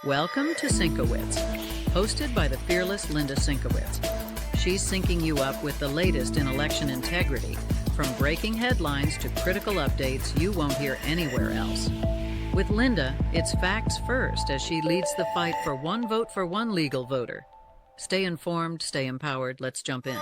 Welcome to Sinkowitz, hosted by the fearless Linda Sinkowitz. She's syncing you up with the latest in election integrity, from breaking headlines to critical updates you won't hear anywhere else. With Linda, it's facts first as she leads the fight for one vote for one legal voter. Stay informed, stay empowered. Let's jump in.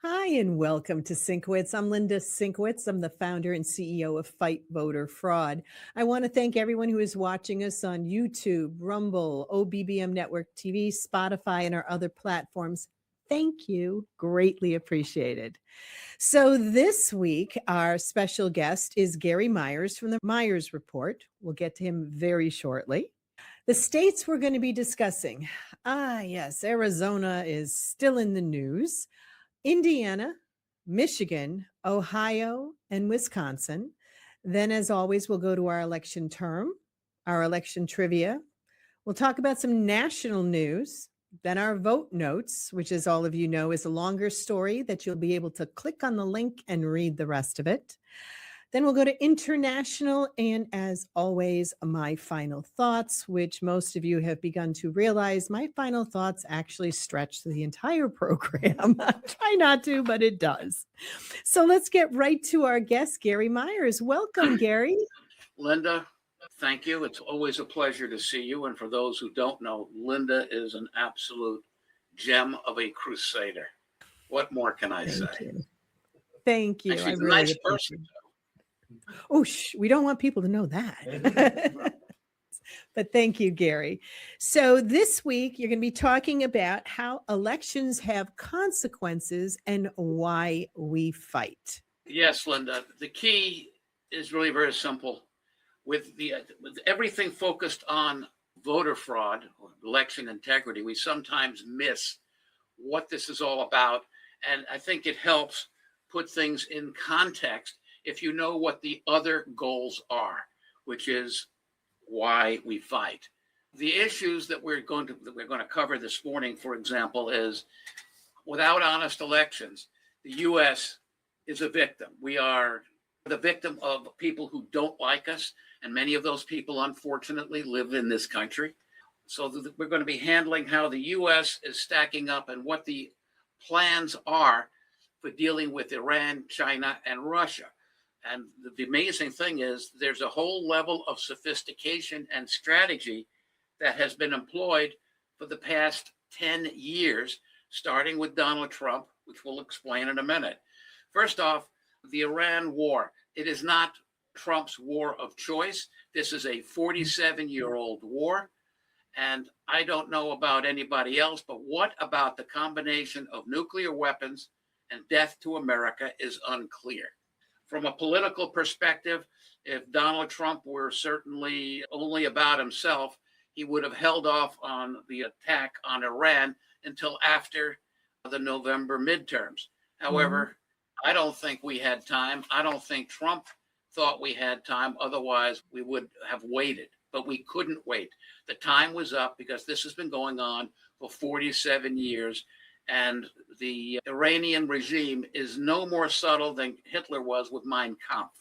Hi, and welcome to Sinkowitz. I'm Linda Sinkowitz. I'm the founder and CEO of Fight Voter Fraud. I want to thank everyone who is watching us on YouTube, Rumble, OBBM Network TV, Spotify, and our other platforms. Thank you. Greatly appreciated. So this week, our special guest is Gary Meyers from the Meyers Report. We'll get to him very shortly. The states we're going to be discussing. Yes, Arizona is still in the news. Indiana, Michigan, Ohio, and Wisconsin. Then, as always, we'll go to our election term, our election trivia. We'll talk about some national news. Then our vote notes, which, as all of you know, is a longer story that you'll be able to click on the link and read the rest of it. Then we'll go to international, and as always, my final thoughts, which most of you have begun to realize my final thoughts actually stretch the entire program. I try not to, but it does. So let's get right to our guest, Gary Meyers. Welcome, Gary. Linda, thank you. It's always a pleasure to see you. And for those who don't know, Linda is an absolute gem of a crusader. What more can I say? Thank you. She's a nice person. Oh, we don't want people to know that. But thank you, Gary. So this week, you're going to be talking about how elections have consequences and why we fight. Yes, Linda. The key is really very simple. With everything focused on voter fraud or election integrity, we sometimes miss what this is all about. And I think it helps put things in context if you know what the other goals are, which is why we fight. The issues that we're going to cover this morning, for example, is without honest elections, the U.S. is a victim. We are the victim of people who don't like us, and many of those people, unfortunately, live in this country. So we're going to be handling how the U.S. is stacking up and what the plans are for dealing with Iran, China, and Russia. And the amazing thing is there's a whole level of sophistication and strategy that has been employed for the past 10 years, starting with Donald Trump, which we'll explain in a minute. First off, the Iran war. It is not Trump's war of choice. This is a 47-year-old war. And I don't know about anybody else, but what about the combination of nuclear weapons and death to America is unclear. From a political perspective, if Donald Trump were certainly only about himself, he would have held off on the attack on Iran until after the November midterms. However, I don't think we had time. I don't think Trump thought we had time. Otherwise, we would have waited. But we couldn't wait. The time was up because this has been going on for 47 years. And the Iranian regime is no more subtle than Hitler was with Mein Kampf.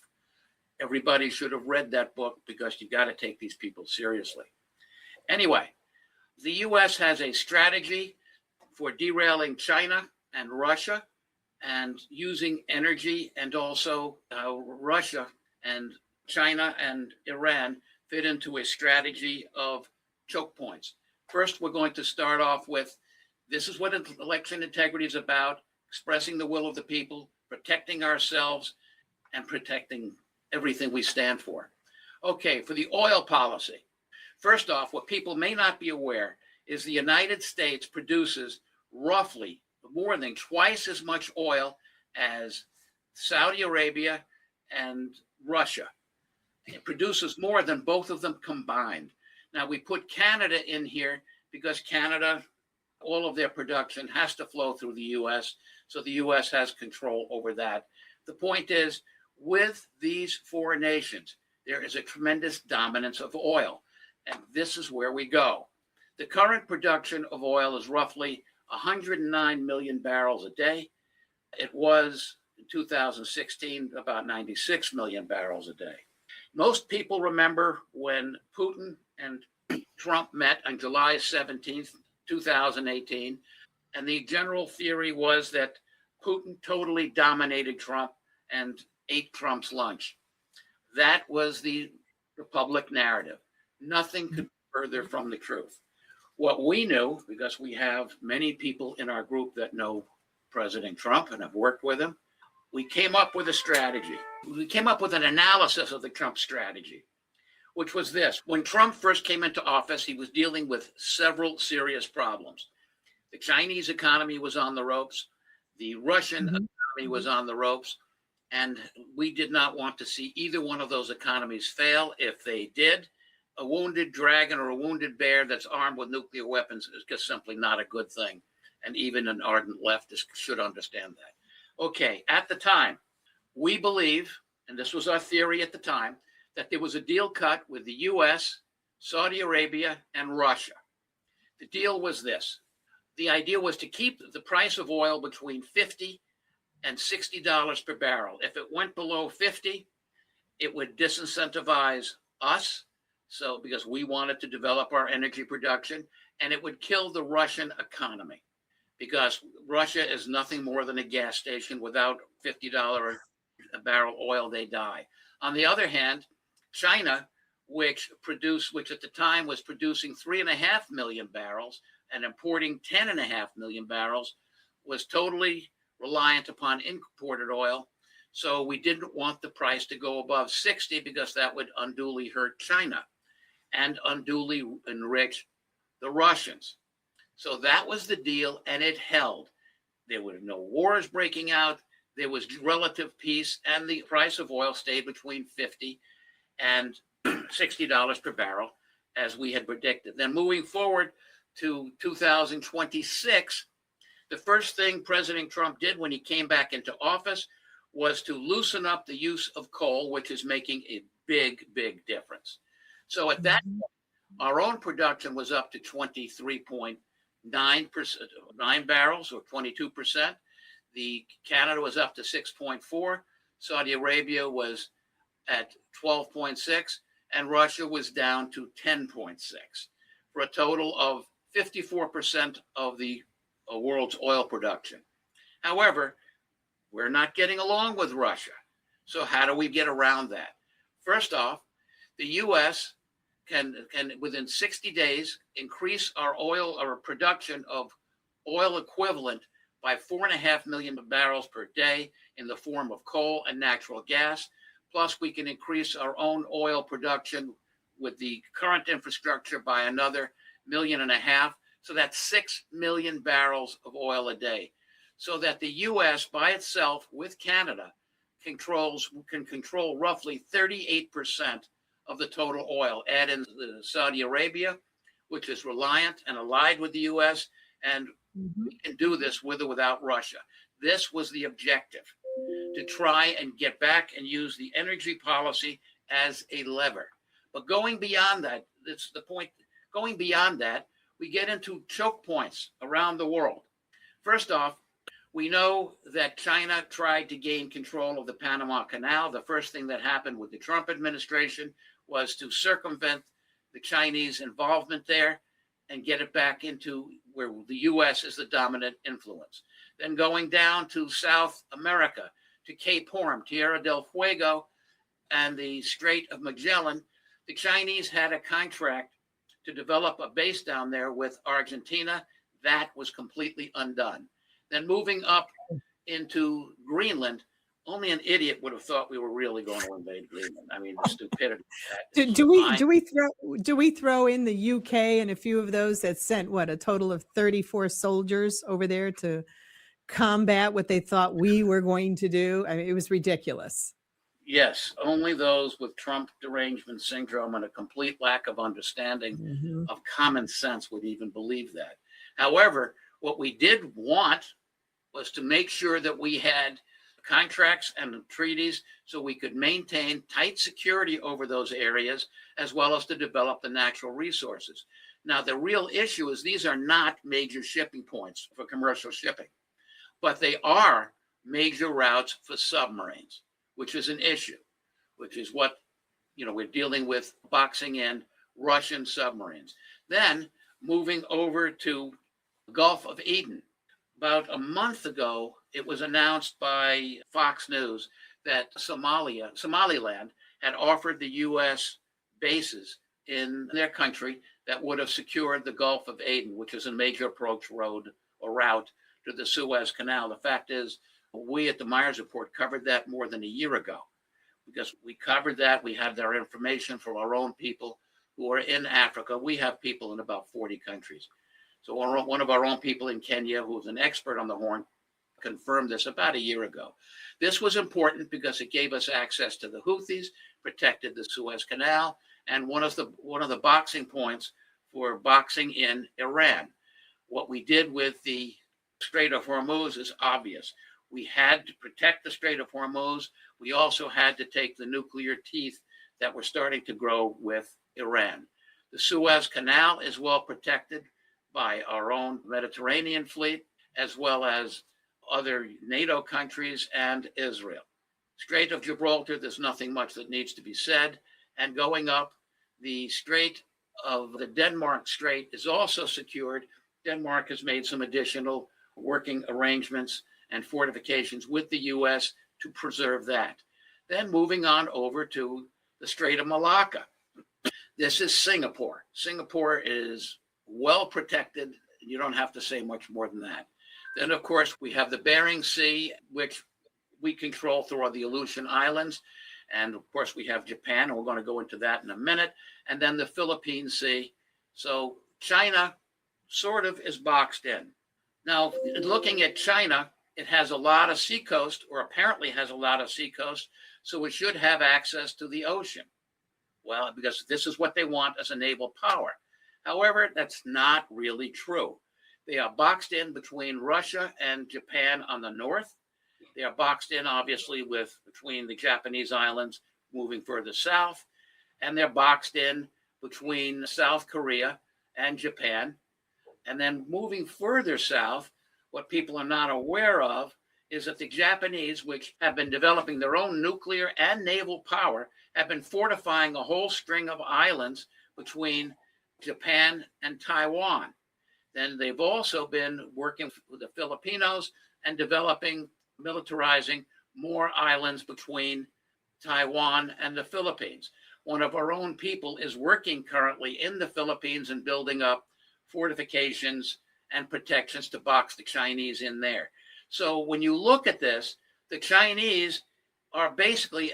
Everybody should have read that book because you got to take these people seriously. Anyway, the U.S. has a strategy for derailing China and Russia and using energy, and also Russia and China and Iran fit into a strategy of choke points. First, we're going to start off with this is what election integrity is about: expressing the will of the people, protecting ourselves, and protecting everything we stand for. Okay, for the oil policy. First off, what people may not be aware is the United States produces roughly more than twice as much oil as Saudi Arabia and Russia. It produces more than both of them combined. Now, we put Canada in here because Canada, all of their production has to flow through the U.S., so the U.S. has control over that. The point is, with these four nations, there is a tremendous dominance of oil, and this is where we go. The current production of oil is roughly 109 million barrels a day. It was, in 2016, about 96 million barrels a day. Most people remember when Putin and Trump met on July 17th, 2018, and the general theory was that Putin totally dominated Trump and ate Trump's lunch. That was the public narrative. Nothing could be further from the truth. What we knew, because we have many people in our group that know President Trump and have worked with him, we came up with a strategy. We came up with an analysis of the Trump strategy, which was this. When Trump first came into office, he was dealing with several serious problems. The Chinese economy was on the ropes. The Russian economy was on the ropes. And we did not want to see either one of those economies fail. If they did, a wounded dragon or a wounded bear that's armed with nuclear weapons is just simply not a good thing. And even an ardent leftist should understand that. Okay, at the time, we believe, and this was our theory at the time, that there was a deal cut with the US, Saudi Arabia, and Russia. The deal was this. The idea was to keep the price of oil between $50 and $60 per barrel. If it went below 50, it would disincentivize us, so because we wanted to develop our energy production, and it would kill the Russian economy, because Russia is nothing more than a gas station. Without $50 a barrel oil, they die. On the other hand, China, which at the time was producing 3.5 million barrels and importing 10.5 million barrels, was totally reliant upon imported oil. So we didn't want the price to go above 60 because that would unduly hurt China and unduly enrich the Russians. So that was the deal, and it held. There were no wars breaking out. There was relative peace, and the price of oil stayed between $50 and $60 per barrel, as we had predicted. Then moving forward to 2026, the first thing President Trump did when he came back into office was to loosen up the use of coal, which is making a big, big difference. So at that point, our own production was up to 23.9% barrels, or 22%. The Canada was up to 6.4. Saudi Arabia was at 12.6, and Russia was down to 10.6, for a total of 54% of the world's oil production. However, we're not getting along with Russia. So how do we get around that? First off, the U.S. can within 60 days increase our production of oil equivalent by 4.5 million barrels per day in the form of coal and natural gas. Plus, we can increase our own oil production with the current infrastructure by another 1.5 million. So that's 6 million barrels of oil a day. So that the U.S. by itself with Canada can control roughly 38% of the total oil. Add in Saudi Arabia, which is reliant and allied with the U.S., and we can do this with or without Russia. This was the objective, to try and get back and use the energy policy as a lever. But going beyond that, that's the point. Going beyond that, we get into choke points around the world. First off, we know that China tried to gain control of the Panama Canal. The first thing that happened with the Trump administration was to circumvent the Chinese involvement there and get it back into where the U.S. is the dominant influence. Then going down to South America, to Cape Horn, Tierra del Fuego, and the Strait of Magellan, the Chinese had a contract to develop a base down there with Argentina. That was completely undone. Then moving up into Greenland, only an idiot would have thought we were really going to invade Greenland. I mean, the stupidity of that. Do we throw in the UK and a few of those that sent a total of 34 soldiers over there to combat what they thought we were going to do? I mean, it was ridiculous. Yes, only those with Trump derangement syndrome and a complete lack of understanding of common sense would even believe that. However, what we did want was to make sure that we had contracts and treaties so we could maintain tight security over those areas, as well as to develop the natural resources. Now, the real issue is these are not major shipping points for commercial shipping, but they are major routes for submarines, which is an issue, which is what we're dealing with boxing in Russian submarines. Then moving over to Gulf of Eden. About a month ago, it was announced by Fox News that Somaliland had offered the U.S. bases in their country that would have secured the Gulf of Aden, which is a major approach road or route to the Suez Canal. The fact is, we at the Meyers Report covered that more than a year ago, because we covered that. We have their information from our own people who are in Africa. We have people in about 40 countries. So one of our own people in Kenya, who's an expert on the Horn, confirmed this about a year ago. This was important because it gave us access to the Houthis, protected the Suez Canal, and one of the boxing points for boxing in Iran. What we did with the Strait of Hormuz is obvious. We had to protect the Strait of Hormuz. We also had to take the nuclear teeth that were starting to grow with Iran. The Suez Canal is well protected by our own Mediterranean fleet, as well as other NATO countries and Israel. Strait of Gibraltar, there's nothing much that needs to be said. And going up, the Strait of the Denmark Strait is also secured. Denmark has made some additional working arrangements and fortifications with the U.S. to preserve that. Then moving on over to the Strait of Malacca. This is Singapore. Singapore is well protected. You don't have to say much more than that. Then, of course, we have the Bering Sea, which we control through the Aleutian Islands. And, of course, we have Japan, and we're going to go into that in a minute. And then the Philippine Sea. So China sort of is boxed in. Now, looking at China, it has a lot of seacoast, or apparently has a lot of seacoast, so it should have access to the ocean. Well, because this is what they want as a naval power. However, that's not really true. They are boxed in between Russia and Japan on the north. They are boxed in, obviously, between the Japanese islands moving further south. And they're boxed in between South Korea and Japan. And then moving further south, what people are not aware of is that the Japanese, which have been developing their own nuclear and naval power, have been fortifying a whole string of islands between Japan and Taiwan. Then they've also been working with the Filipinos and militarizing more islands between Taiwan and the Philippines. One of our own people is working currently in the Philippines and building up fortifications and protections to box the Chinese in there. So when you look at this, the Chinese are basically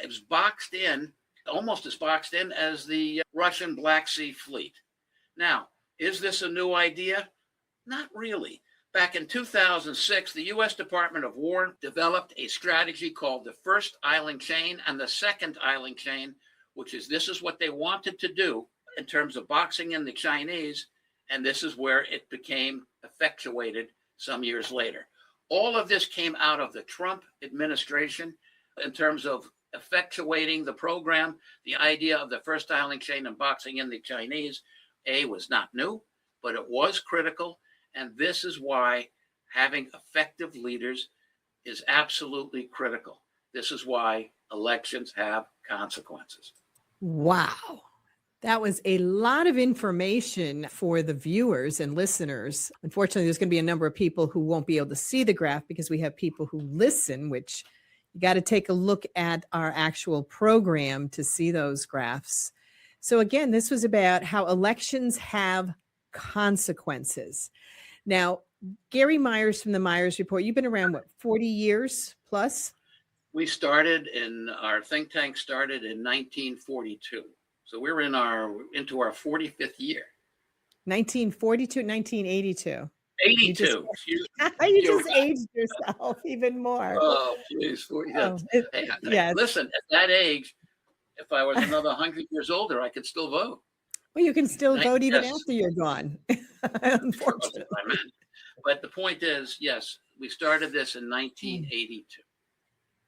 almost as boxed in as the Russian Black Sea Fleet. Now, is this a new idea? Not really. Back in 2006, the U.S. Department of War developed a strategy called the first island chain and the second island chain, this is what they wanted to do in terms of boxing in the Chinese, and this is where it became effectuated some years later. All of this came out of the Trump administration in terms of effectuating the program. The idea of the first island chain and boxing in the Chinese, was not new, but it was critical. And this is why having effective leaders is absolutely critical. This is why elections have consequences. Wow. That was a lot of information for the viewers and listeners. Unfortunately, there's going to be a number of people who won't be able to see the graph because we have people who listen, which you got to take a look at our actual program to see those graphs. So again, this was about how elections have consequences. Now, Gary Meyers from the Meyers Report, you've been around, 40 years plus? Our think tank started in 1942. So we're into our 45th year. 1942, 1982. 82. You just aged yourself even more. Oh, please. Hey, listen, at that age, if I was another 100 years older, I could still vote. Well, you can still vote even after you're gone. Unfortunately. But the point is, yes, we started this in 1982.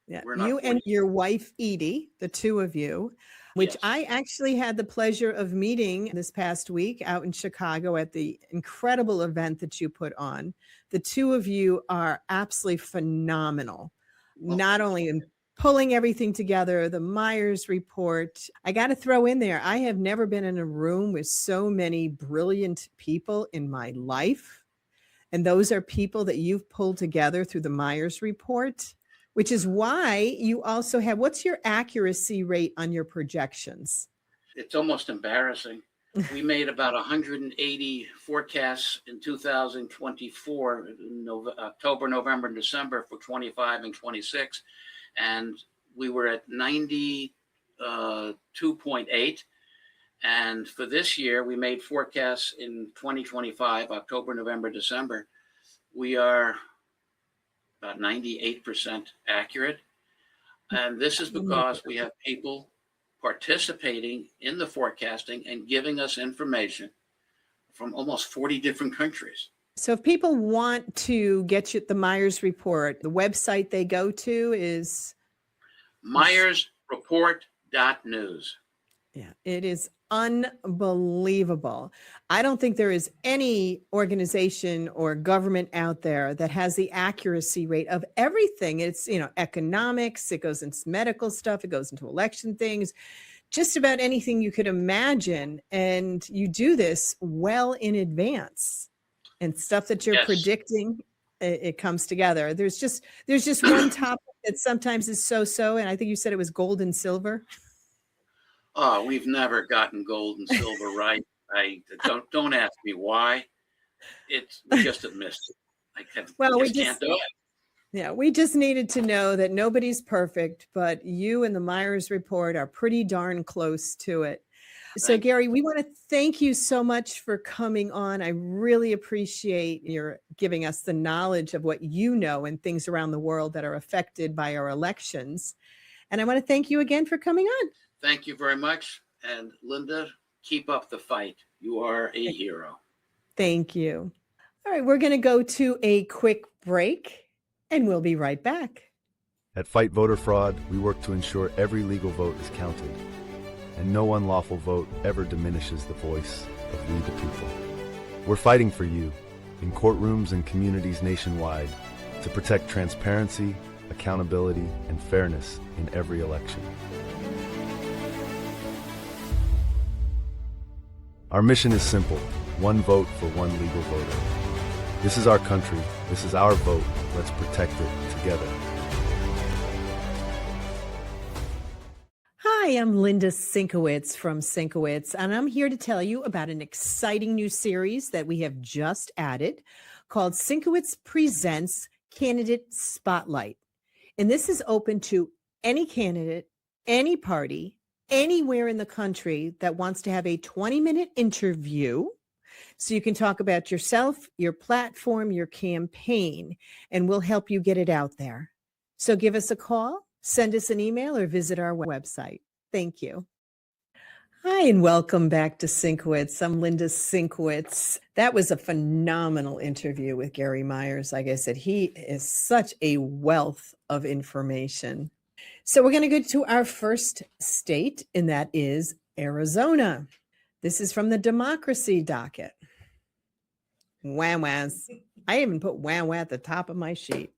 Yeah, you and your wife, Edie, the two of you, which Yes. I actually had the pleasure of meeting this past week out in Chicago at the incredible event that you put on. The two of you are absolutely phenomenal, not only in pulling everything together, the Meyers Report. I got to throw in there, I have never been in a room with so many brilliant people in my life. And those are people that you've pulled together through the Meyers Report, which is why you also have, what's your accuracy rate on your projections? It's almost embarrassing. We made about 180 forecasts in 2024, October, November, and December for 25 and 26. And we were at 92.8. And for this year, we made forecasts in 2025, October, November, December. We are about 98% accurate. And this is because we have people participating in the forecasting and giving us information from almost 40 different countries. So if people want to get you the Meyers Report, the website they go to is MyersReport.news. Yeah, it is unbelievable. I don't think there is any organization or government out there that has the accuracy rate of everything. It's, economics, it goes into medical stuff, it goes into election things, just about anything you could imagine. And you do this well in advance, and stuff that you're predicting, it comes together. There's just one topic that sometimes is so, and I think you said it was gold and silver. Oh, we've never gotten gold and silver right. I don't ask me why. We just have missed it. We can't do it. Yeah, we just needed to know that nobody's perfect, but you and the Meyers Report are pretty darn close to it. So, Gary, we want to thank you so much for coming on. I really appreciate your giving us the knowledge of what you know and things around the world that are affected by our elections. And I want to thank you again for coming on. Thank you very much. And Linda, keep up the fight. You are a hero. Thank you. All right, we're going to go to a quick break, and we'll be right back. At Fight Voter Fraud, we work to ensure every legal vote is counted, and no unlawful vote ever diminishes the voice of we the people. We're fighting for you in courtrooms and communities nationwide to protect transparency, accountability, and fairness in every election. Our mission is simple: one vote for one legal voter. This is our country. This is our vote. Let's protect it together. Hi, I'm Linda Sinkowitz from Sinkowitz, and I'm here to tell you about an exciting new series that we have just added called Sinkowitz Presents Candidate Spotlight. And this is open to any candidate, any party, anywhere in the country that wants to have a 20-minute interview. So you can talk about yourself, your platform, your campaign, and we'll help you get it out there. So give us a call, send us an email, or visit our website. Thank you. Hi, and welcome back to Sinkowitz. I'm Linda Sinkowitz. That was a phenomenal interview with Gary Meyers. Like I said, he is such a wealth of information. So we're going to go to our first state, and that is Arizona. This is from the democracy docket. Wah-wahs. I even put wah-wah at the top of my sheet.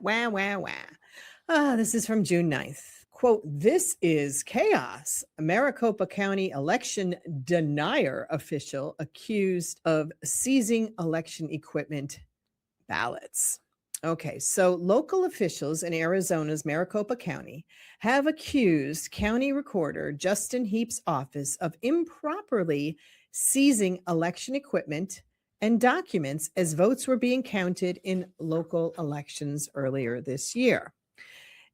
Wah-wah-wah. This is from June 9th. Quote, "This is chaos. A Maricopa County election denier official accused of seizing election equipment ballots." Okay, so local officials in Arizona's Maricopa County have accused County Recorder Justin Heap's office of improperly seizing election equipment and documents as votes were being counted in local elections earlier this year.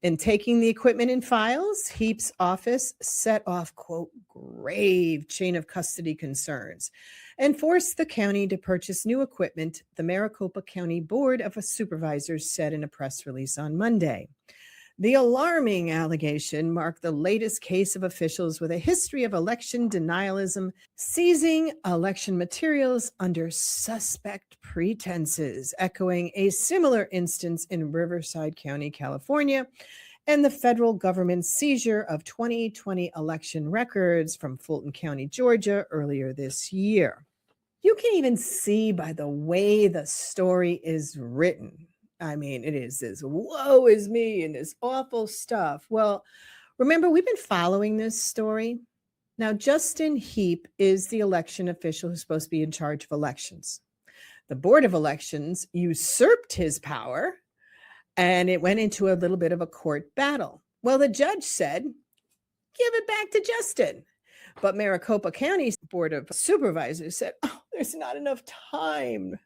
In taking the equipment and files, Heap's office set off, quote, "grave chain of custody concerns" and forced the county to purchase new equipment, the Maricopa County Board of Supervisors said in a press release on Monday. The alarming allegation marked the latest case of officials with a history of election denialism seizing election materials under suspect pretenses, echoing a similar instance in Riverside County, California, and the federal government's seizure of 2020 election records from Fulton County, Georgia, earlier this year. You can even see by the way the story is written I mean, it is this woe is me and this awful stuff. Well, remember, we've been following this story. Now, Justin Heap is the election official who's supposed to be in charge of elections. The Board of Elections usurped his power, and it went into a little bit of a court battle. Well, the judge said, give it back to Justin. But Maricopa County's Board of Supervisors said, oh, there's not enough time.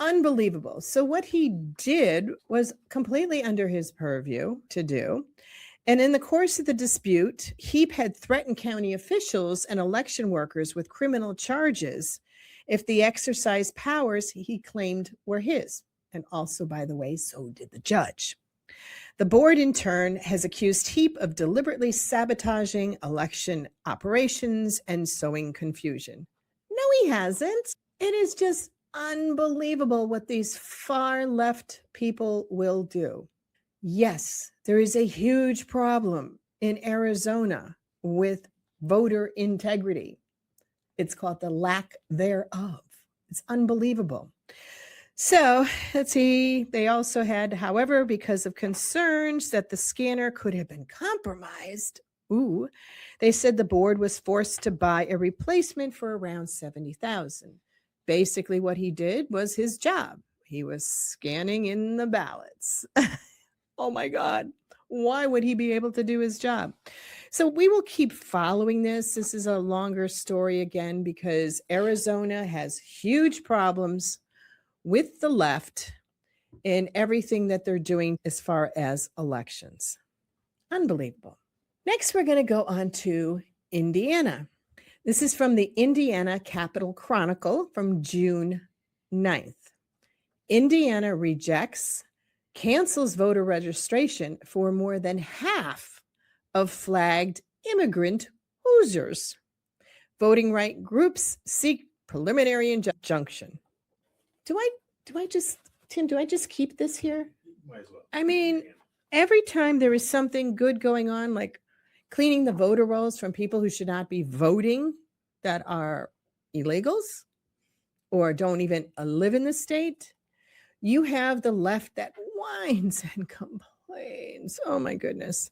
Unbelievable. So what he did was completely under his purview to do. And in the course of the dispute, Heap had threatened county officials and election workers with criminal charges if the exercised powers he claimed were his. And also, by the way, so did the judge. The board, in turn, has accused Heap of deliberately sabotaging election operations and sowing confusion. No, he hasn't. It is just unbelievable what these far left people will do. Yes, there is a huge problem in Arizona with voter integrity. It's called the lack thereof. It's unbelievable. So let's see. They also had, however, because of concerns that the scanner could have been compromised, they said the board was forced to buy a replacement for around $70,000. Basically, what he did was his job. He was scanning in the ballots. Oh my God. Why would he be able to do his job? So we will keep following this. This is a longer story again, because Arizona has huge problems with the left in everything that they're doing as far as elections. Unbelievable. Next, we're going to go on to Indiana. This is from the Indiana Capital Chronicle from June 9th. Indiana cancels voter registration for more than half of flagged immigrant Hoosiers. Voting right groups seek preliminary injunction. Do I just keep this here? Might as well. I mean, every time there is something good going on, like cleaning the voter rolls from people who should not be voting, that are illegals or don't even live in the state, you have the left that whines and complains. Oh my goodness.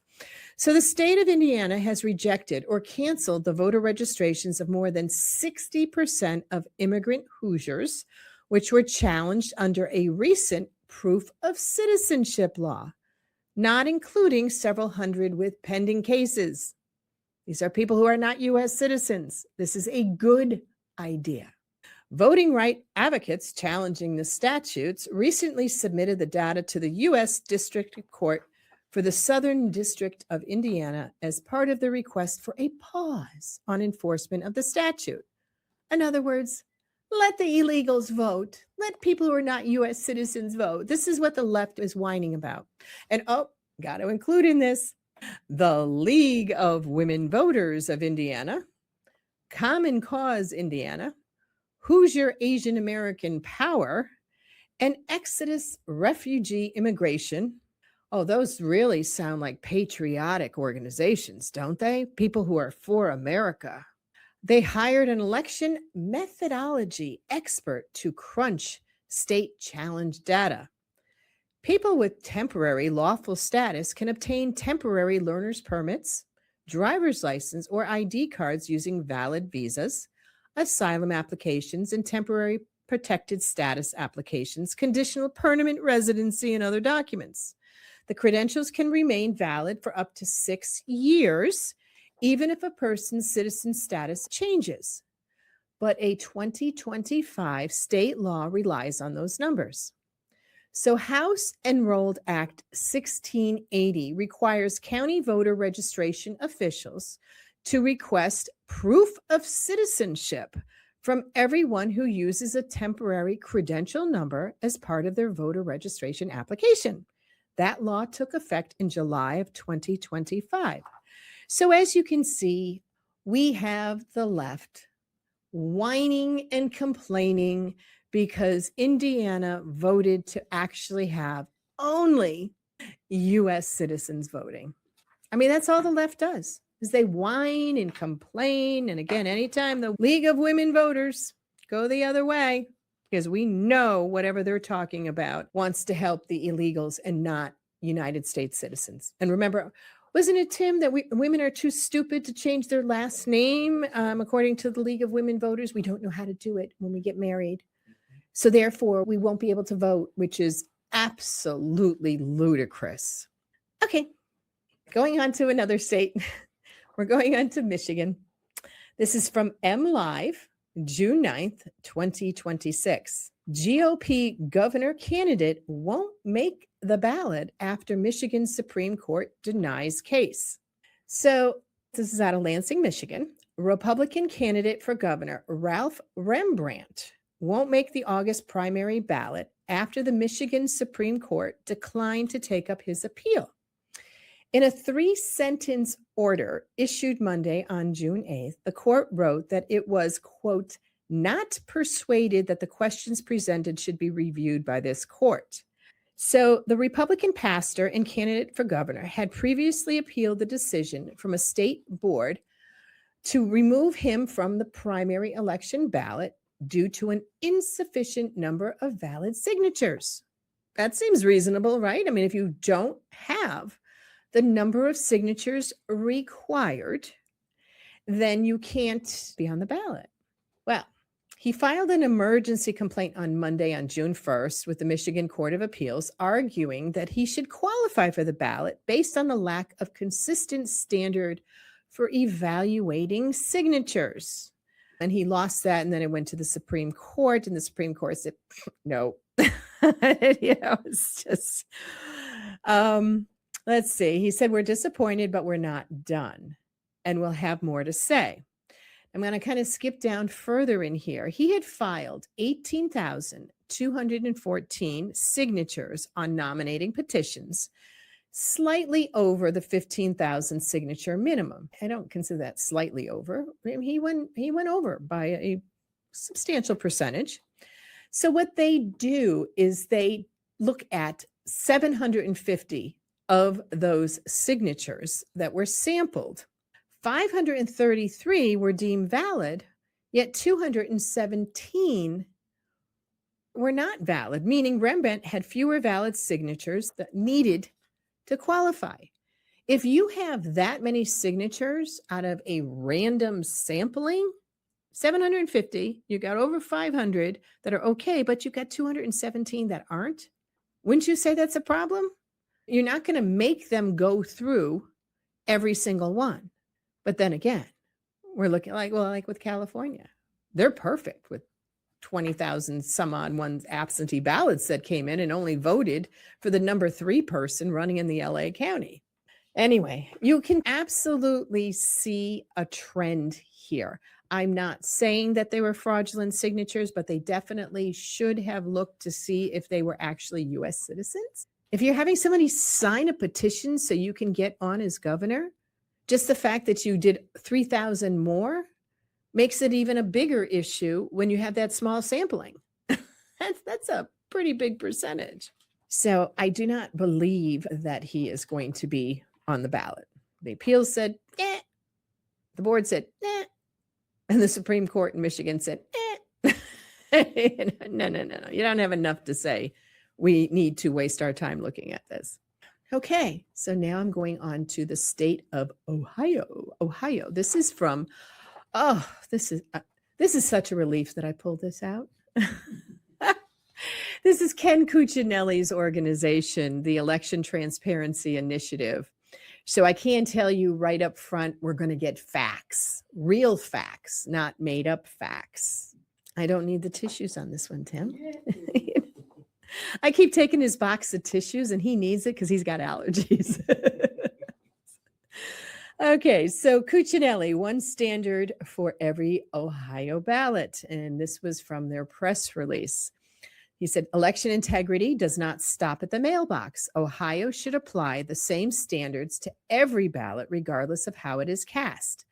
So the state of Indiana has rejected or canceled the voter registrations of more than 60% of immigrant Hoosiers, which were challenged under a recent proof of citizenship law, not including several hundred with pending cases. These are people who are not U.S. citizens. This is a good idea. Voting right advocates challenging the statutes recently submitted the data to the U.S. District Court for the Southern District of Indiana as part of the request for a pause on enforcement of the statute. In other words, let the illegals vote. Let people who are not U.S. citizens vote. This is what the left is whining about. And got to include in this, the League of Women Voters of Indiana, Common Cause Indiana, Hoosier Asian American Power, and Exodus Refugee Immigration. Oh, those really sound like patriotic organizations, don't they? People who are for America. They hired an election methodology expert to crunch state challenge data. People with temporary lawful status can obtain temporary learner's permits, driver's license, or ID cards using valid visas, asylum applications, and temporary protected status applications, conditional permanent residency, and other documents. The credentials can remain valid for up to 6 years, even if a person's citizen status changes. But a 2025 state law relies on those numbers. So House Enrolled Act 1680 requires county voter registration officials to request proof of citizenship from everyone who uses a temporary credential number as part of their voter registration application. That law took effect in July of 2025. So as you can see, we have the left whining and complaining because Indiana voted to actually have only U.S. citizens voting. I mean, that's all the left does, is they whine and complain. And again, anytime the League of Women Voters go the other way, because we know whatever they're talking about wants to help the illegals and not United States citizens. And remember, wasn't it, Tim, that women are too stupid to change their last name? According to the League of Women Voters, we don't know how to do it when we get married. So therefore, we won't be able to vote, which is absolutely ludicrous. Okay, going on to another state. We're going on to Michigan. This is from MLive, June 9th, 2026. GOP governor candidate won't make the ballot after Michigan Supreme Court denies case. So this is out of Lansing, Michigan. Republican candidate for governor Ralph Rembrandt won't make the August primary ballot after the Michigan Supreme Court declined to take up his appeal. In a 3-sentence order issued Monday on June 8th, the court wrote that it was, quote, not persuaded that the questions presented should be reviewed by this court. So the Republican pastor and candidate for governor had previously appealed the decision from a state board to remove him from the primary election ballot due to an insufficient number of valid signatures. That seems reasonable, right? I mean, if you don't have the number of signatures required, then you can't be on the ballot. Well, he filed an emergency complaint on Monday, on June 1st, with the Michigan Court of Appeals, arguing that he should qualify for the ballot based on the lack of consistent standard for evaluating signatures. And he lost that, and then it went to the Supreme Court, and the Supreme Court said, no. It's just, let's see. He said, we're disappointed, but we're not done, and we'll have more to say. I'm going to kind of skip down further in here. He had filed 18,214 signatures on nominating petitions, slightly over the 15,000 signature minimum. I don't consider that slightly over. He went over by a substantial percentage. So what they do is they look at 750 of those signatures that were sampled. 533 were deemed valid, yet 217 were not valid, meaning Rembrandt had fewer valid signatures that needed to qualify. If you have that many signatures out of a random sampling, 750, you got over 500 that are okay, but you got 217 that aren't. Wouldn't you say that's a problem? You're not going to make them go through every single one. But then again, we're looking like with California, they're perfect with 20,000 some odd ones absentee ballots that came in and only voted for the number 3 person running in the LA County. Anyway, you can absolutely see a trend here. I'm not saying that they were fraudulent signatures, but they definitely should have looked to see if they were actually U.S. citizens. If you're having somebody sign a petition so you can get on as governor, just the fact that you did 3,000 more makes it even a bigger issue when you have that small sampling. That's a pretty big percentage. So I do not believe that he is going to be on the ballot. The appeals said, eh. The board said, eh. And the Supreme Court in Michigan said, eh. No. You don't have enough to say we need to waste our time looking at this. Okay, so now I'm going on to the state of Ohio. Ohio. This is from, this is such a relief that I pulled this out. This is Ken Cuccinelli's organization, the Election Transparency Initiative. So I can tell you right up front, we're going to get facts, real facts, not made up facts. I don't need the tissues on this one, Tim. I keep taking his box of tissues and he needs it because he's got allergies. Okay, so Cuccinelli, one standard for every Ohio ballot. And this was from their press release. He said, election integrity does not stop at the mailbox. Ohio should apply the same standards to every ballot, regardless of how it is cast.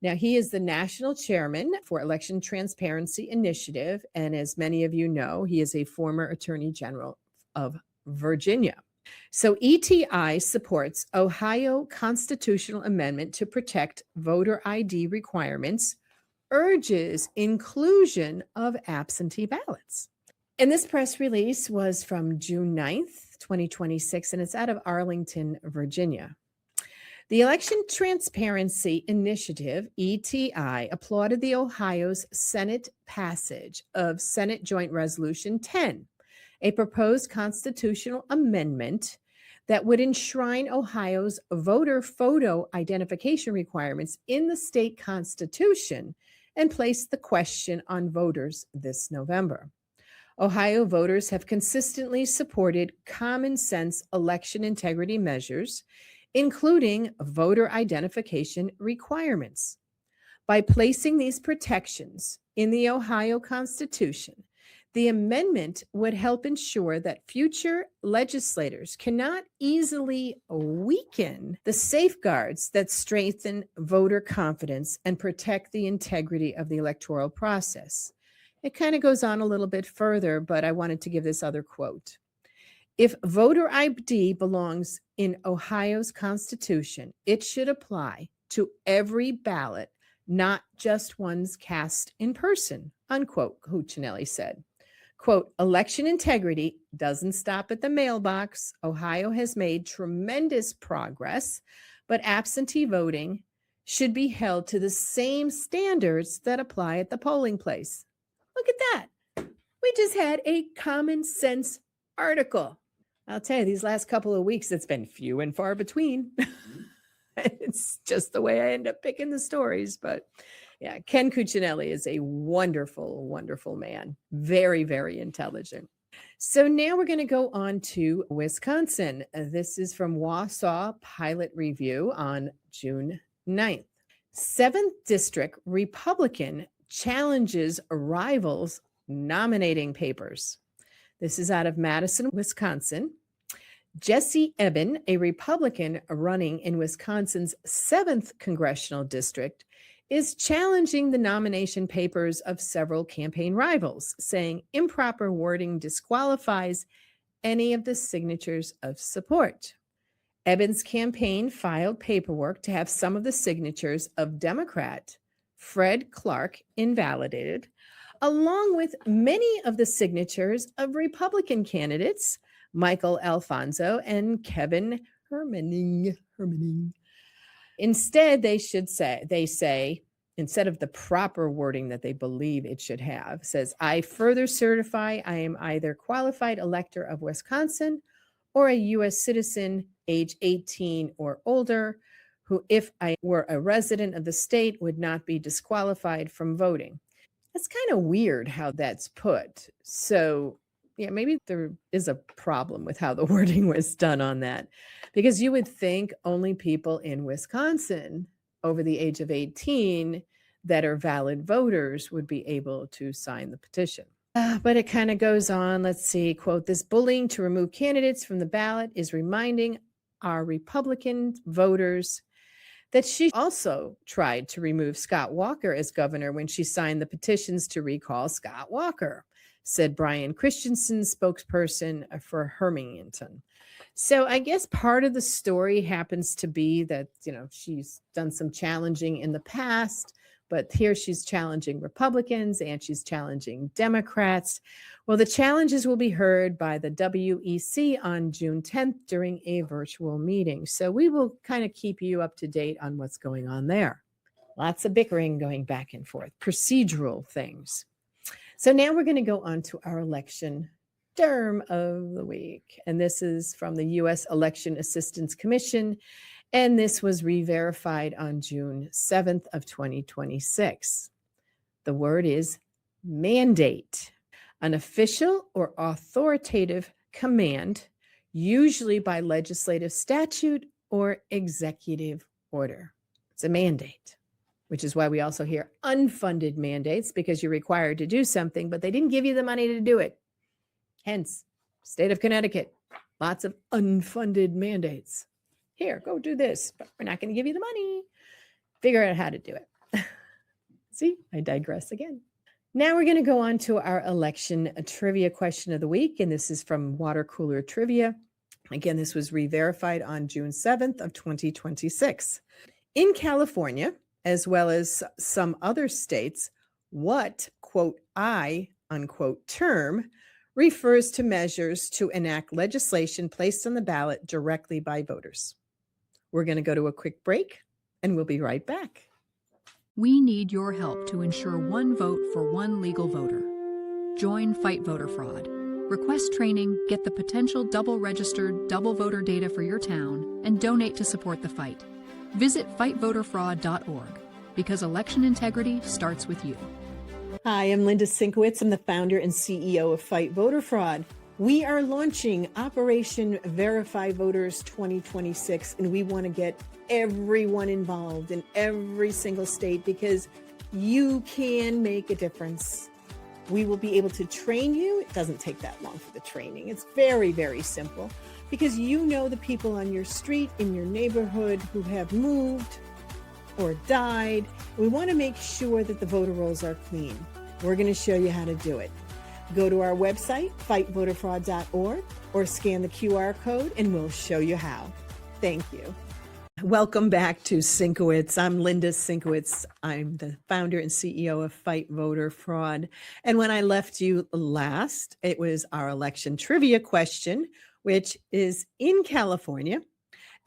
Now, he is the national chairman for Election Transparency Initiative. And as many of you know, he is a former attorney general of Virginia. So ETI supports Ohio constitutional amendment to protect voter ID requirements urges inclusion of absentee ballots. And this press release was from June 9th, 2026, and it's out of Arlington, Virginia. The Election Transparency Initiative, ETI, applauded the Ohio's Senate passage of Senate Joint Resolution 10, a proposed constitutional amendment that would enshrine Ohio's voter photo identification requirements in the state constitution and place the question on voters this November. Ohio voters have consistently supported common sense election integrity measures, including voter identification requirements. By placing these protections in the Ohio Constitution, the amendment would help ensure that future legislators cannot easily weaken the safeguards that strengthen voter confidence and protect the integrity of the electoral process. It kind of goes on a little bit further, but I wanted to give this other quote. If voter ID belongs in Ohio's Constitution, it should apply to every ballot, not just ones cast in person, unquote, Cuccinelli said. Quote, election integrity doesn't stop at the mailbox. Ohio has made tremendous progress, but absentee voting should be held to the same standards that apply at the polling place. Look at that. We just had a common sense article. I'll tell you, these last couple of weeks, it's been few and far between. It's just the way I end up picking the stories. But yeah, Ken Cuccinelli is a wonderful, wonderful man. Very, very intelligent. So now we're going to go on to Wisconsin. This is from Wausau Pilot Review on June 9th. 7th District Republican challenges rivals' nominating papers. This is out of Madison, Wisconsin. Jesse Eben, a Republican running in Wisconsin's 7th congressional district, is challenging the nomination papers of several campaign rivals, saying improper wording disqualifies any of the signatures of support. Eben's campaign filed paperwork to have some of the signatures of Democrat Fred Clark invalidated, along with many of the signatures of Republican candidates Michael Alfonso and Kevin Hermaning. Instead, they say, instead of the proper wording that they believe it should have, says, I further certify I am either qualified elector of Wisconsin or a U.S. citizen age 18 or older, who, if I were a resident of the state, would not be disqualified from voting. That's kind of weird how that's put. So, yeah, maybe there is a problem with how the wording was done on that, because you would think only people in Wisconsin over the age of 18 that are valid voters would be able to sign the petition. But it kind of goes on. Let's see, quote, this bullying to remove candidates from the ballot is reminding our Republican voters that she also tried to remove Scott Walker as governor when she signed the petitions to recall Scott Walker, said Brian Christensen, spokesperson for Hermington. So I guess part of the story happens to be that, she's done some challenging in the past, but here she's challenging Republicans and she's challenging Democrats. Well, the challenges will be heard by the WEC on June 10th during a virtual meeting. So we will kind of keep you up to date on what's going on there. Lots of bickering going back and forth, procedural things. So now we're going to go on to our election term of the week. And this is from the U.S. Election Assistance Commission. And this was re-verified on June 7th of 2026. The word is mandate, an official or authoritative command, usually by legislative statute or executive order. It's a mandate, which is why we also hear unfunded mandates, because you're required to do something, but they didn't give you the money to do it. Hence, state of Connecticut, lots of unfunded mandates. Here, go do this, but we're not going to give you the money. Figure out how to do it. See, I digress again. Now we're going to go on to our election trivia question of the week, and this is from Water Cooler Trivia. Again, this was re-verified on June 7th of 2026. In California, as well as some other states, what, quote, I, unquote, term refers to measures to enact legislation placed on the ballot directly by voters. We're going to go to a quick break, and we'll be right back. We need your help to ensure one vote for one legal voter. Join Fight Voter Fraud. Request training, get the potential double-registered, double voter data for your town, and donate to support the fight. Visit fightvoterfraud.org, because election integrity starts with you. Hi, I'm Linda Sinkowitz. I'm the founder and CEO of Fight Voter Fraud. We are launching Operation Verify Voters 2026, and we want to get everyone involved in every single state because you can make a difference. We will be able to train you. It doesn't take that long for the training. It's very, very simple because you know the people on your street, in your neighborhood who have moved or died. We want to make sure that the voter rolls are clean. We're going to show you how to do it. Go to our website, fightvoterfraud.org, or scan the QR code and we'll show you how. Thank you. Welcome back to Sinkowitz. I'm Linda Sinkowitz. I'm the founder and CEO of Fight Voter Fraud. And when I left you last, it was our election trivia question, which is in California,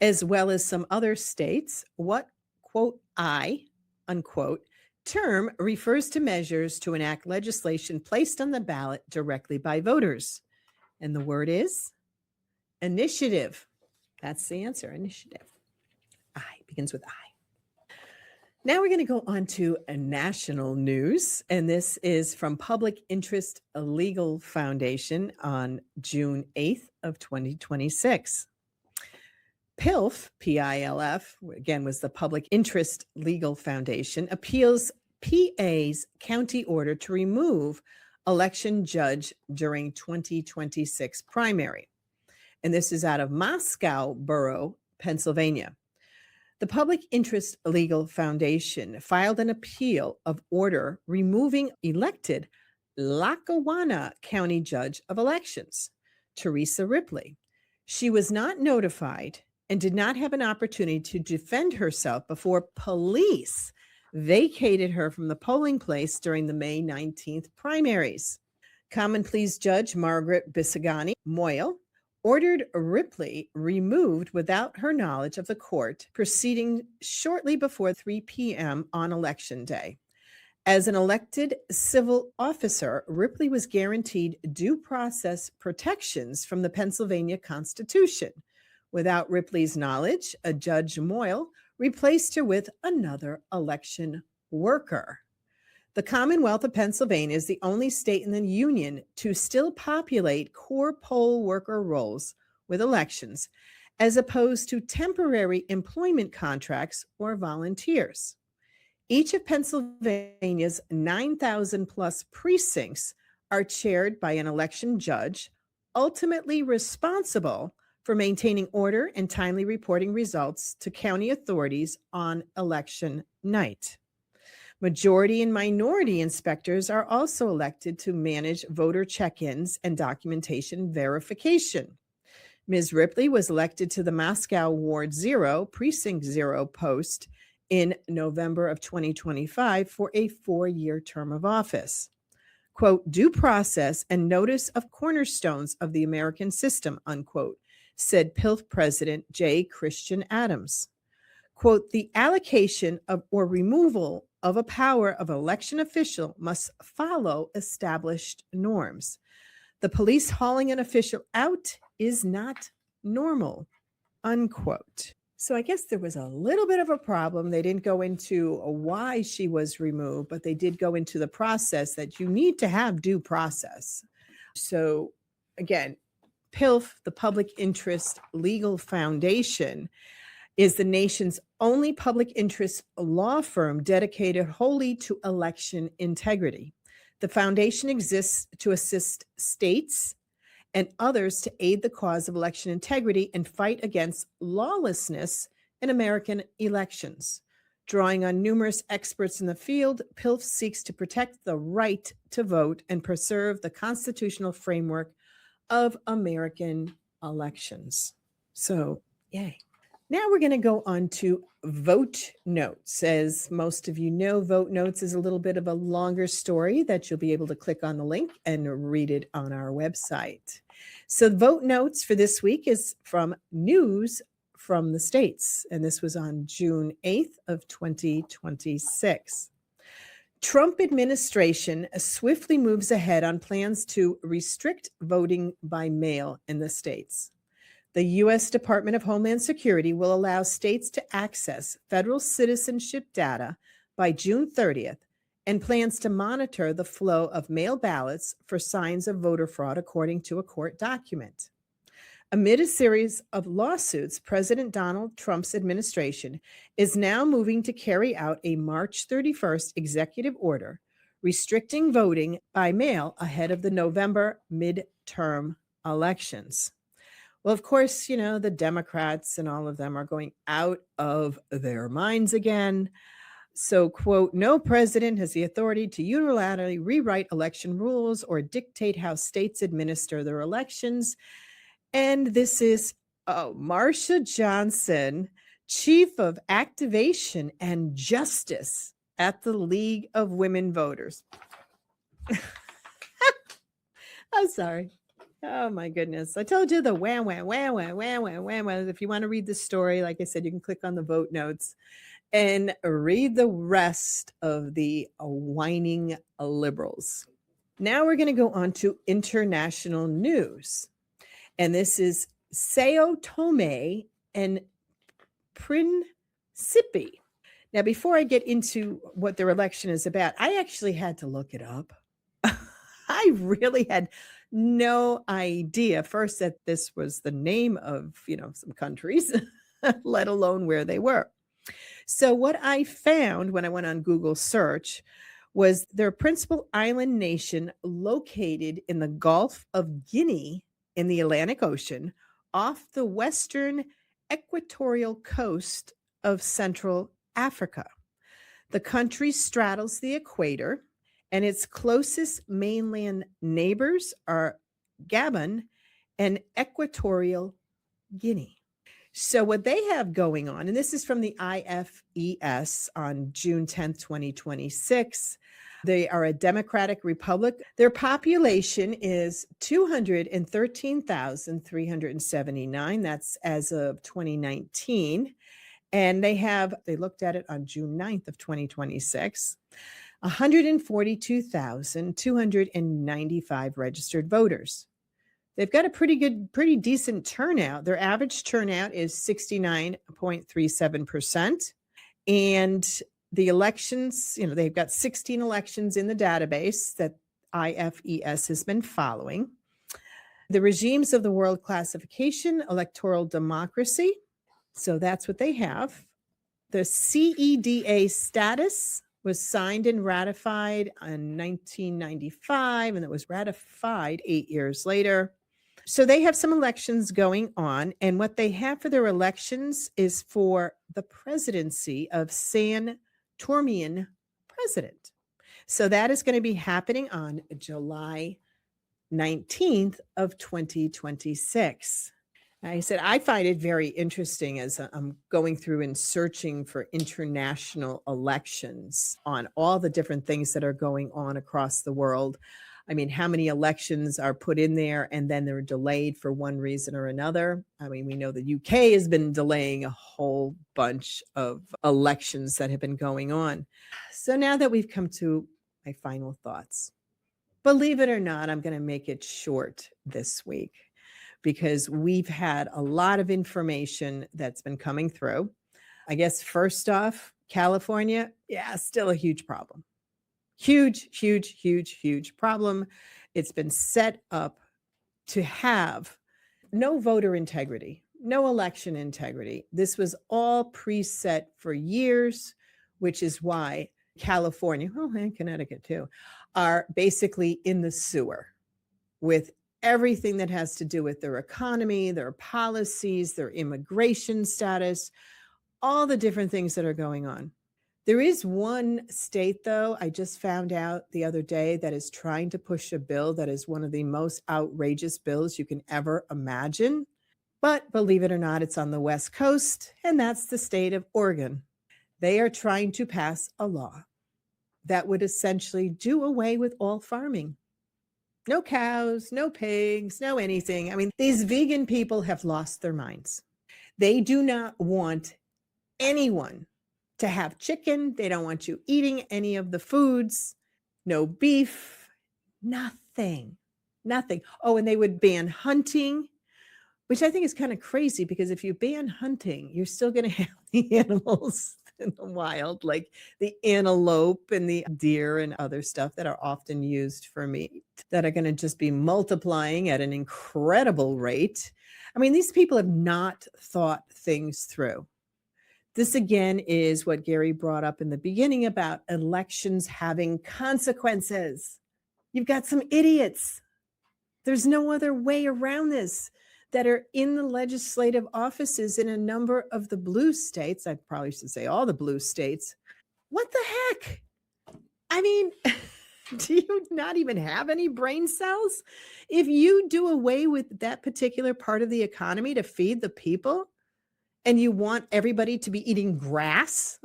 as well as some other states. What, quote, I, unquote, term refers to measures to enact legislation placed on the ballot directly by voters? And the word is initiative. That's the answer, initiative. I begins with I. Now we're going to go on to a national news, and this is from Public Interest Legal Foundation on June 8th of 2026. PILF, P-I-L-F, again, was the Public Interest Legal Foundation, appeals PA's county order to remove election judge during 2026 primary. And this is out of Moscow Borough, Pennsylvania. The Public Interest Legal Foundation filed an appeal of order removing elected Lackawanna County Judge of Elections, Teresa Ripley. She was not notified and did not have an opportunity to defend herself before police vacated her from the polling place during the May 19th primaries. Common Pleas Judge Margaret Bisagani Moyle ordered Ripley removed without her knowledge of the court proceeding shortly before 3 p.m. on Election Day. As an elected civil officer, Ripley was guaranteed due process protections from the Pennsylvania Constitution. Without Ripley's knowledge, a Judge Moyle replaced her with another election worker. The Commonwealth of Pennsylvania is the only state in the Union to still populate core poll worker roles with elections, as opposed to temporary employment contracts or volunteers. Each of Pennsylvania's 9,000 plus precincts are chaired by an election judge, ultimately responsible for maintaining order and timely reporting results to county authorities on election night. Majority and minority inspectors are also elected to manage voter check-ins and documentation verification. Ms. Ripley was elected to the Moscow Ward 0, Precinct 0 post in November of 2025 for a 4-year term of office. Quote, due process and notice of cornerstones of the American system, unquote, said PILF President J. Christian Adams. Quote, the allocation of or removal of a power of election official must follow established norms. The police hauling an official out is not normal, unquote. So I guess there was a little bit of a problem. They didn't go into why she was removed, but they did go into the process that you need to have due process. So again, PILF, the Public Interest Legal Foundation, is the nation's only public interest law firm dedicated wholly to election integrity. The foundation exists to assist states and others to aid the cause of election integrity and fight against lawlessness in American elections. Drawing on numerous experts in the field, PILF seeks to protect the right to vote and preserve the constitutional framework of American elections. So, yay. Now we're going to go on to vote notes. As most of you know, vote notes is a little bit of a longer story that you'll be able to click on the link and read it on our website. So vote notes for this week is from News from the States, and this was on June 8th of 2026. Trump administration swiftly moves ahead on plans to restrict voting by mail in the states. The U.S. Department of Homeland Security will allow states to access federal citizenship data by June 30th and plans to monitor the flow of mail ballots for signs of voter fraud, according to a court document. Amid a series of lawsuits, President Donald Trump's administration is now moving to carry out a March 31st executive order restricting voting by mail ahead of the November midterm elections. Well, of course, the Democrats and all of them are going out of their minds again. So, quote, no president has the authority to unilaterally rewrite election rules or dictate how states administer their elections. And this is Marsha Johnson, Chief of Activation and Justice at the League of Women Voters. I'm sorry. Oh, my goodness. I told you the wham, wham, wham, wham, wham, wham, wham, wham. If you want to read the story, like I said, you can click on the vote notes and read the rest of the whining liberals. Now we're going to go on to international news. And this is Sao Tome and Principe. Now, before I get into what their election is about, I actually had to look it up. I really had no idea first that this was the name of, some countries, let alone where they were. So what I found when I went on Google search was their principal island nation located in the Gulf of Guinea in the Atlantic Ocean off the western equatorial coast of Central Africa. The country straddles the equator, and its closest mainland neighbors are Gabon and Equatorial Guinea. So what they have going on, and this is from the IFES on June 10th, 2026, they are a democratic republic. Their population is 213,379. That's as of 2019. And they looked at it on June 9th of 2026, 142,295 registered voters. They've got a pretty decent turnout. Their average turnout is 69.37%. And the elections, they've got 16 elections in the database that IFES has been following. The regimes of the World Classification, Electoral Democracy. So that's what they have. The CEDA status was signed and ratified in 1995, and it was ratified 8 years later. So they have some elections going on, and what they have for their elections is for the presidency of San Tormian president. So that is going to be happening on July 19th of 2026. I said, I find it very interesting as I'm going through and searching for international elections on all the different things that are going on across the world. I mean, how many elections are put in there and then they're delayed for one reason or another? I mean, we know the UK has been delaying a whole bunch of elections that have been going on. So now that we've come to my final thoughts, believe it or not, I'm going to make it short this week, because we've had a lot of information that's been coming through. I guess first off, California, still a huge problem. Huge problem. It's been set up to have no voter integrity, no election integrity. This was all preset for years, which is why California, and Connecticut too, are basically in the sewer with everything that has to do with their economy, their policies, their immigration status, all the different things that are going on. There is one state, though, I just found out the other day, that is trying to push a bill that is one of the most outrageous bills you can ever imagine. But believe it or not, it's on the West Coast, and that's the state of Oregon. They are trying to pass a law that would essentially do away with all farming. No cows, no pigs, no anything. I mean, these vegan people have lost their minds. They do not want anyone to have chicken. They don't want you eating any of the foods, no beef, nothing. Oh, and they would ban hunting, which I think is kind of crazy because if you ban hunting, you're still going to have the animals in the wild, like the antelope and the deer and other stuff that are often used for meat that are going to just be multiplying at an incredible rate. I mean, these people have not thought things through. This again is what Gary brought up in the beginning about elections having consequences. You've got some idiots. There's no other way around this that are in the legislative offices in a number of the blue states. I probably should say all the blue states. What the heck? I mean, do you not even have any brain cells? If you do away with that particular part of the economy to feed the people, and you want everybody to be eating grass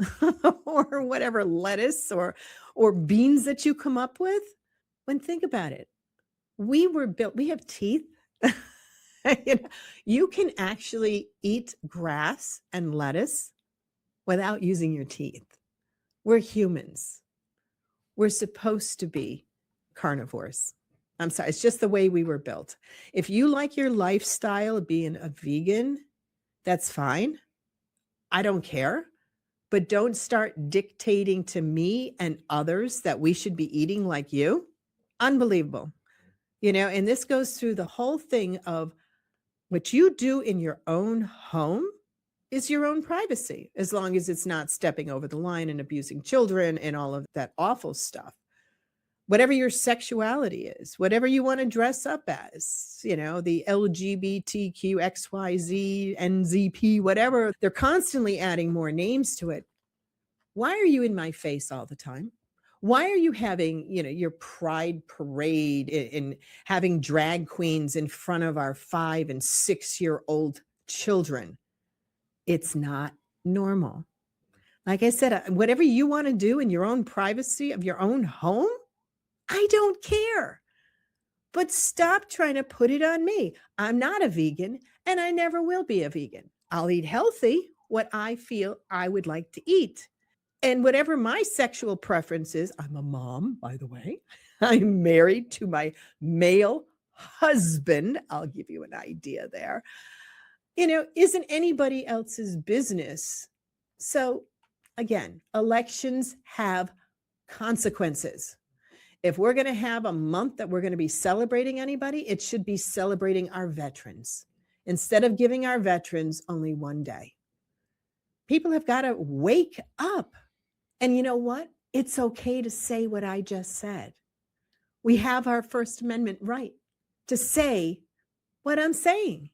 or whatever lettuce or beans that you come up with, when think about it, we were built, we have teeth. You can actually eat grass and lettuce without using your teeth. We're humans. We're supposed to be carnivores. I'm sorry, it's just the way we were built. If you like your lifestyle of being a vegan, that's fine. I don't care. But don't start dictating to me and others that we should be eating like you. Unbelievable. And this goes through the whole thing of what you do in your own home is your own privacy, as long as it's not stepping over the line and abusing children and all of that awful stuff. Whatever your sexuality is, whatever you want to dress up as, the LGBTQ, XYZ, NZP, whatever, they're constantly adding more names to it. Why are you in my face all the time? Why are you having, your pride parade and having drag queens in front of our 5 and 6-year-old children? It's not normal. Like I said, whatever you want to do in your own privacy of your own home, I don't care. But stop trying to put it on me. I'm not a vegan and I never will be a vegan. I'll eat healthy, what I feel I would like to eat. And whatever my sexual preference is, I'm a mom, by the way. I'm married to my male husband. I'll give you an idea there. Isn't anybody else's business. So again, elections have consequences. If we're going to have a month that we're going to be celebrating anybody, it should be celebrating our veterans instead of giving our veterans only one day. People have got to wake up. And you know what? It's okay to say what I just said. We have our First Amendment right to say what I'm saying.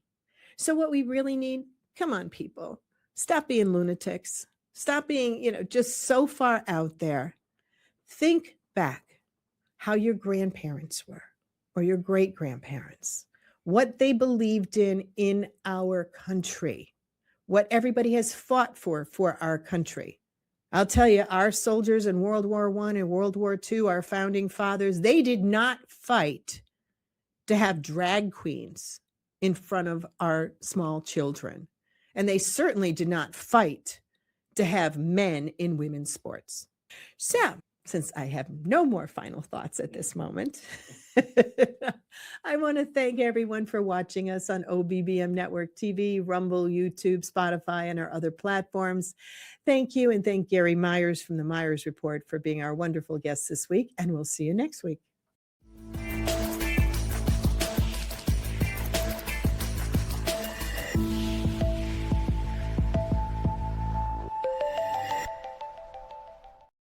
So what we really need, come on, people, stop being lunatics. Stop being, just so far out there. Think back how your grandparents were or your great-grandparents, what they believed in our country, what everybody has fought for our country. I'll tell you, our soldiers in World War I and World War II, our founding fathers, they did not fight to have drag queens in front of our small children. And they certainly did not fight to have men in women's sports. So, since I have no more final thoughts at this moment, I want to thank everyone for watching us on OBBM Network TV, Rumble, YouTube, Spotify, and our other platforms. Thank you, and thank Gary Meyers from the Meyers Report for being our wonderful guest this week, and we'll see you next week.